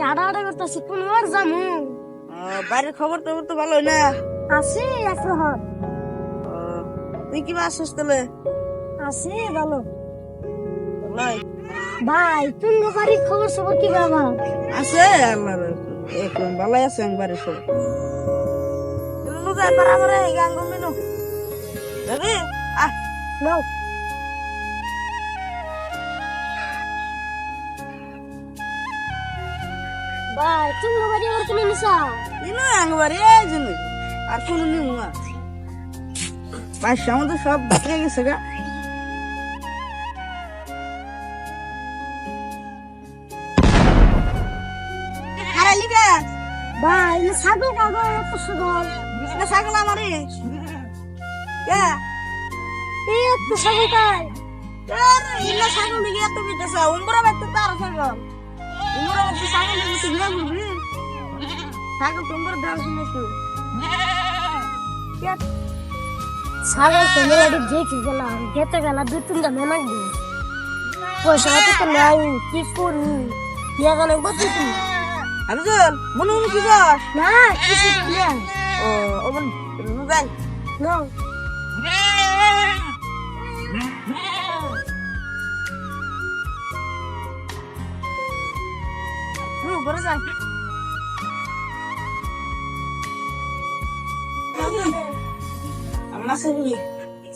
আড়া আড়া করতেছি কোন আর জামু বাইরের খবর টবর তো ভালোই না। আছে এখন তুই কি মাছ আসতেলে? আছে ভালো ভাই ভাই তুমি বাড়ির খবর সবর কি বাবা আছে আল্লাহর এখন ভালোই আছে আমার বাড়ির সব। নুনু যাই পারাবারে গান গমি নো যাবি আহ নাও ভাই তুমি বাড়ি আমার তুমি নিসা ইনো আঙ্গবারে জন্য আর কোন নিউ না ভাই সামনে তো সব বাকি গেছে গা। হারালি গে ভাই না সাগর কাগো এত সুগল না ছাগল আমারে কে এই এত সাগর কাই ইনো ছাগল দিকে এত বিতেছে উমরা বাইতে তার ছাগল উমরা বাইতে ছাগল দিকে তুই না ঘুরবি ছাগল তোমার দাম শুনেছো কে সাগর তো মেলা দেখি গেলাম যেতে গেল দুই তিনটা মেলা দি পয়সা তো নাই কি করি দিয়া গেল বুঝছি আরজল মনে মনে কি কর না কিছু দিয়া ও ওমন যাই নাও বড় যাই আমার সাথে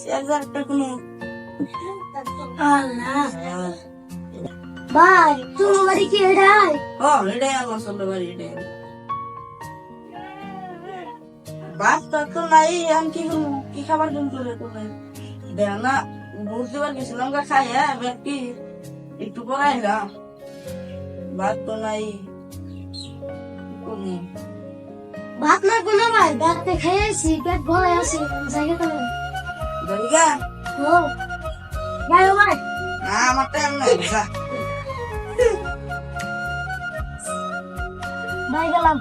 শেয়ার একটা কোনো আল্লাহ ভাই তুমি বাড়ি কি এড়াই ও এটাই আমার সব বাড়ি এটাই বাস তো নাই আমি কি করবো কি খাবার জন্য করে তোলে দেখ না বুঝতে পার গেছিলাম গা খাই হ্যাঁ কি একটু পরে না ভাত তো নাই কোনো ভাত না কোনো ভাই ভাত খাইছি পেট ভরে আছে জায়গা তো জায়গা ও ভাই ও ভাই না আমার টাইম নাই যা ভাই গেলাম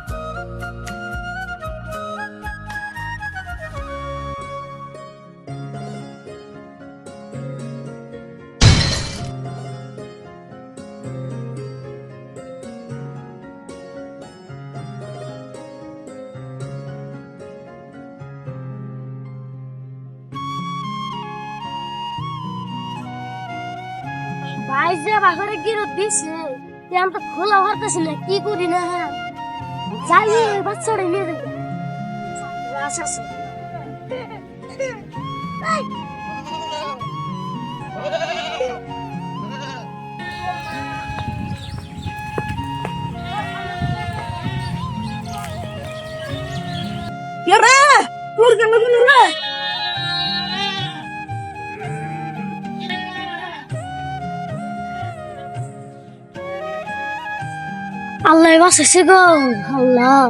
ভাই যে বাঘরে গিরো দিছে আমি তো খোলা হতেছি না কি করি না হ্যাঁ যাই বাচ্চাটা নিয়ে দেখি আচ্ছা আচ্ছা রে তোর কেন রে আল্লাহ বাঁচাইছে গো আল্লাহ